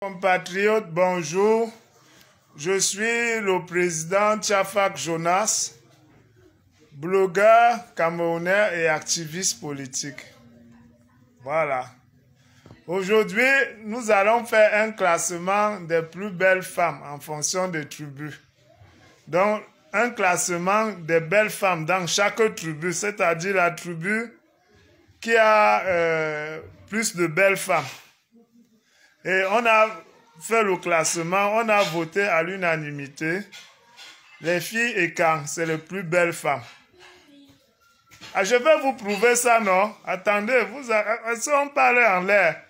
Compatriotes, bonjour. Je suis le président Tchafak Jonas, blogueur camerounais et activiste politique. Voilà. Aujourd'hui, nous allons faire un classement des plus belles femmes en fonction des tribus. Donc, un classement des belles femmes dans chaque tribu, c'est-à-dire la tribu qui a plus de belles femmes. Et on a fait le classement, on a voté à l'unanimité. Les filles Ekang, c'est les plus belles femmes. Ah, je vais vous prouver ça, non? Attendez, si on parle en l'air,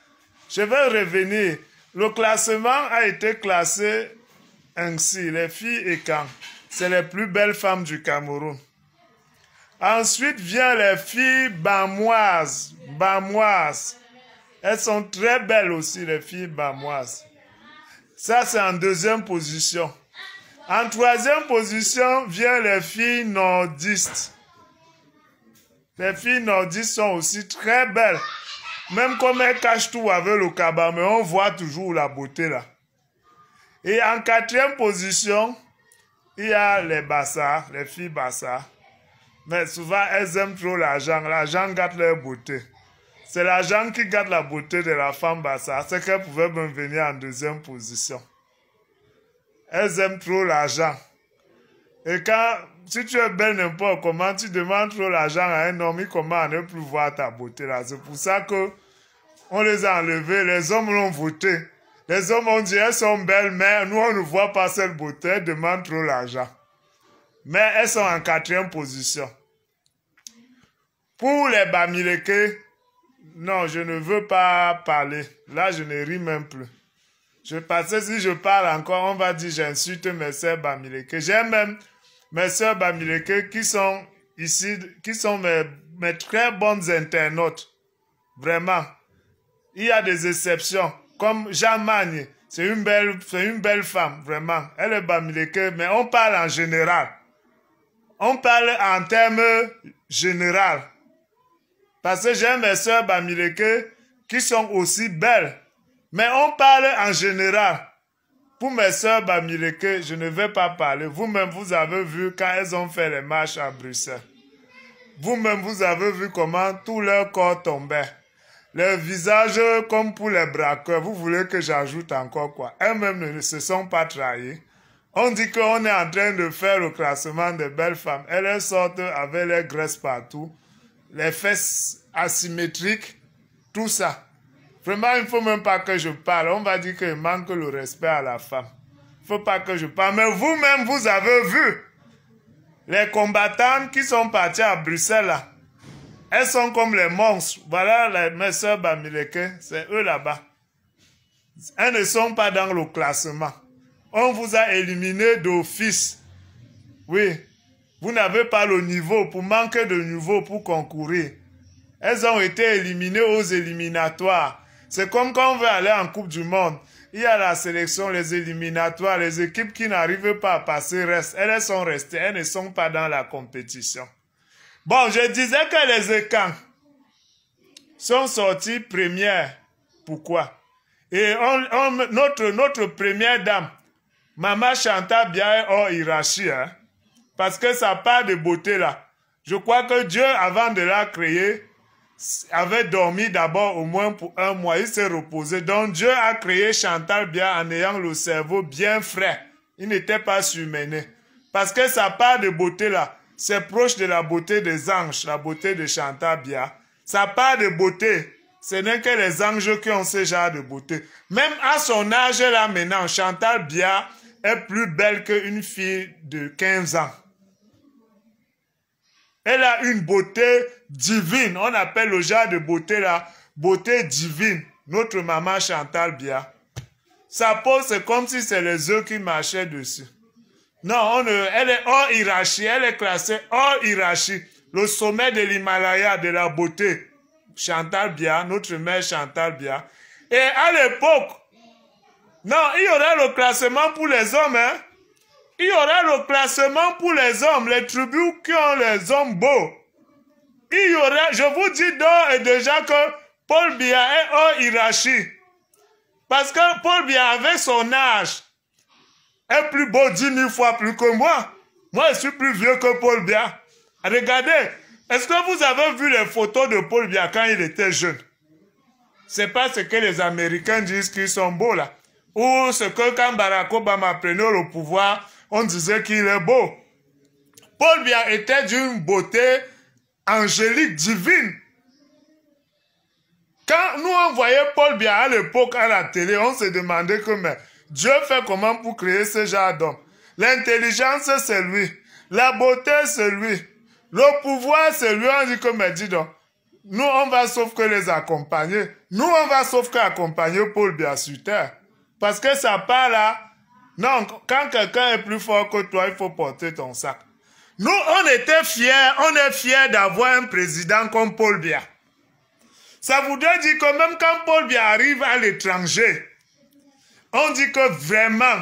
je vais revenir. Le classement a été classé ainsi. Les filles Ekang, c'est les plus belles femmes du Cameroun. Ensuite vient les filles bamoises. Elles sont très belles aussi, les filles bamoises. Ça, c'est en deuxième position. En troisième position, vient les filles nordistes. Les filles nordistes sont aussi très belles. Même comme elles cachent tout avec le cabas, mais on voit toujours la beauté là. Et en quatrième position, il y a les bassards, les filles bassards. Mais souvent, elles aiment trop l'argent. L'argent gâte leur beauté. C'est l'argent qui gâte la beauté de la femme bassard. C'est qu'elle pouvait même venir en deuxième position. Elles aiment trop l'argent. Et si tu es belle n'importe comment, tu demandes trop l'argent à un homme, il commence à ne plus voir ta beauté là. C'est pour ça que on les a enlevés. Les hommes l'ont voté. Les hommes ont dit elles sont belles, mais nous on ne voit pas cette beauté. Elles demandent trop l'argent. Mais elles sont en quatrième position. Pour les Bamileke, non, je ne veux pas parler. Là, je ne ris même plus. Parce que si je parle encore, on va dire j'insulte mes sœurs Bamileke. J'aime même mes sœurs Bamileke qui sont ici, qui sont mes très bonnes internautes. Vraiment. Il y a des exceptions. Comme Jean Magne, c'est une belle femme, vraiment. Elle est Bamileke, mais on parle en général. On parle en termes généraux. Parce que j'aime mes sœurs Bamileke qui sont aussi belles. Mais on parle en général. Pour mes sœurs Bamileke, je ne vais pas parler. Vous-même, vous avez vu quand elles ont fait les marches à Bruxelles. Vous-même, vous avez vu comment tout leur corps tombait. Les visages comme pour les braqueurs. Vous voulez que j'ajoute encore quoi? Elles-mêmes ne se sont pas trahies. On dit qu'on est en train de faire le classement des belles femmes. Elles sortent avec les graisses partout. Les fesses asymétriques, tout ça. Vraiment, il ne faut même pas que je parle. On va dire qu'il manque le respect à la femme. Il ne faut pas que je parle. Mais vous-même, vous avez vu les combattantes qui sont parties à Bruxelles là. Elles sont comme les monstres. Voilà mes sœurs Bamileke, c'est eux là-bas. Elles ne sont pas dans le classement. On vous a éliminé d'office. Oui. Vous n'avez pas le niveau, pour manquer de niveau pour concourir. Elles ont été éliminées aux éliminatoires. C'est comme quand on veut aller en Coupe du Monde. Il y a la sélection, les éliminatoires, les équipes qui n'arrivent pas à passer restent. Elles sont restées, elles ne sont pas dans la compétition. Bon, je disais que les Ekang sont sorties premières. Pourquoi? Et notre première dame, Maman Chantal Biaye hors hiérarchie, hein? Parce que sa part de beauté là, je crois que Dieu, avant de la créer, avait dormi d'abord au moins pour 1 mois. Il s'est reposé. Donc Dieu a créé Chantal Biaye en ayant le cerveau bien frais. Il n'était pas surmené. Parce que sa part de beauté là, c'est proche de la beauté des anges, la beauté de Chantal Biaye. Sa part de beauté, ce n'est que les anges qui ont ce genre de beauté. Même à son âge là maintenant, Chantal Biaye est plus belle qu'une fille de 15 ans. Elle a une beauté divine. On appelle le genre de beauté là, beauté divine. Notre maman Chantal Biaye. Sa peau, c'est comme si c'est les œufs qui marchaient dessus. Non, elle est hors hiérarchie. Elle est classée hors hiérarchie. Le sommet de l'Himalaya de la beauté. Chantal Biaye, notre mère Chantal Biaye. Et à l'époque, non, il y aurait le classement pour les hommes, hein. Il y aura le classement pour les hommes, les tribus qui ont les hommes beaux. Il y aura, je vous dis d'ores et déjà que Paul Biya est hors hiérarchie. Parce que Paul Biya, avec son âge, est plus beau 10 000 fois plus que moi. Moi, je suis plus vieux que Paul Biya. Regardez, est-ce que vous avez vu les photos de Paul Biya quand il était jeune? C'est pas ce que les Américains disent qu'ils sont beaux là. Ou ce que quand Barack Obama prenait le pouvoir, on disait qu'il est beau. Paul Biya était d'une beauté angélique, divine. Quand nous on voyait Paul Biya à l'époque à la télé, on se demandait que mais Dieu fait comment pour créer ce genre d'homme. L'intelligence, c'est lui. La beauté, c'est lui. Le pouvoir, c'est lui. On dit que mais dis donc, nous on va sauf que les accompagner. Nous on va sauf qu'accompagner Paul Biya sur terre. Parce que ça part là. Non, quand quelqu'un est plus fort que toi, il faut porter ton sac. Nous, on était fiers, on est fiers d'avoir un président comme Paul Biya. Ça voudrait dire que même quand Paul Biya arrive à l'étranger, on dit que vraiment,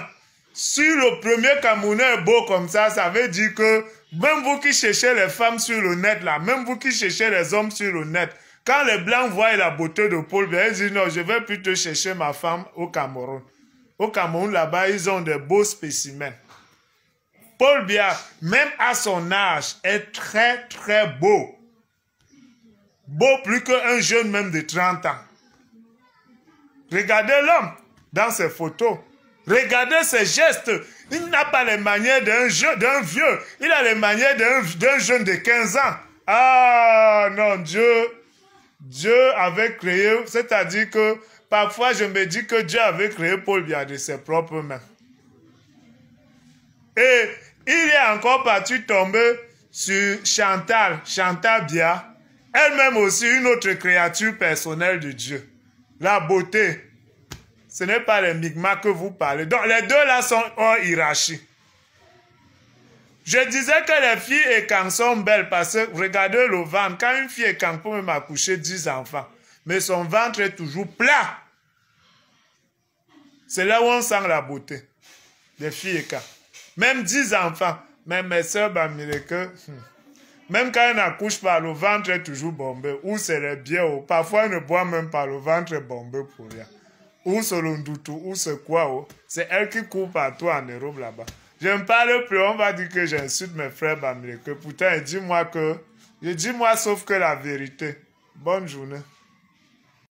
si le premier Camerounais est beau comme ça veut dire que même vous qui cherchez les femmes sur le net, là, même vous qui cherchez les hommes sur le net, quand les Blancs voient la beauté de Paul Biya, ils disent non, je vais plutôt chercher ma femme au Cameroun. Au Cameroun, là-bas, ils ont des beaux spécimens. Paul Biya, même à son âge, est très, très beau. Beau plus qu'un jeune même de 30 ans. Regardez l'homme dans ses photos. Regardez ses gestes. Il n'a pas les manières d'un vieux. Il a les manières d'un jeune de 15 ans. Ah non, Dieu avait créé, c'est-à-dire que parfois je me dis que Dieu avait créé Paul Biya de ses propres mains. Et il est encore parti tomber sur Chantal Biya, elle-même aussi une autre créature personnelle de Dieu. La beauté, ce n'est pas les micmacs que vous parlez. Donc les deux là sont hors hiérarchie. Je disais que les filles écanques sont belles parce que regardez le ventre. Quand une fille écanque peut même accoucher 10 enfants, mais son ventre est toujours plat. C'est là où on sent la beauté des filles écanques. Même 10 enfants, même mes soeurs Bamileke, même quand elles n'accouchent pas, le ventre est toujours bombé. Ou c'est les biens, parfois elles ne boivent même pas, le ventre est bombé pour rien. Ou c'est le ndoutou, ou c'est quoi, c'est elle qui court partout en Europe là-bas. Je ne parle plus, on va dire que j'insulte mes frères Bamileke. Pourtant, dis-moi sauf que la vérité. Bonne journée.